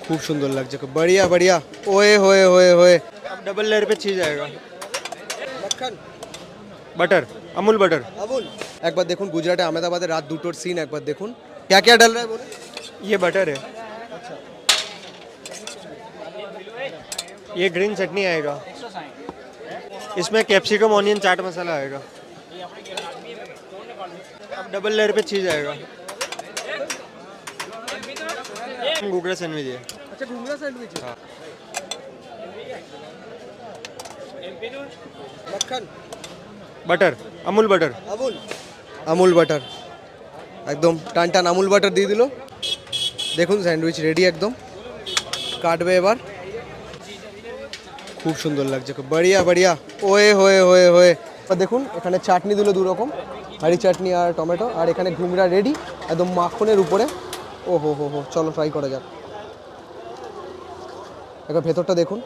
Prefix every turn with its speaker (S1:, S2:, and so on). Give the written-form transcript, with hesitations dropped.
S1: खूब सुंदर लग जाएगा, बढ़िया बढ़िया। ओए होए होए होए। अब डबल लेयर पे चीज आएगा, मक्खन बटर, अमूल बटर। अमूल एक बार देखूं गुजराटे अहमदाबादे रात दुटोर सीन एक बार देखूं क्या क्या डल रहा है बोले। ये बटर है, ये ग्रीन चटनी आएगा, इसमें कैप्सिकम ऑनियन चाट मसाला आएगा, अब डबल लेयर पे चीज आएगा, घूगरा सैंडविच है। अच्छा घूगरा सैंडविच है। हाँ। मक्खन butter, Amul butter. Amul Amul butter একদম টান টান আমুল বাটার দিয়ে দিল। দেখুন স্যান্ডউইচ রেডি একদম, কাটবে এবার। খুব সুন্দর লাগছে, बढ़िया बढ़िया। ওয়ে होए होए होए। আর দেখুন এখানে চাটনি দিল দু রকম, হারি চাটনি আর টমেটো, আর এখানে ঘুগরা রেডি একদম মাখনের উপরে। ও হো হো হো, চলো ট্রাই করা যাক। একবার ভেতরটা দেখুন।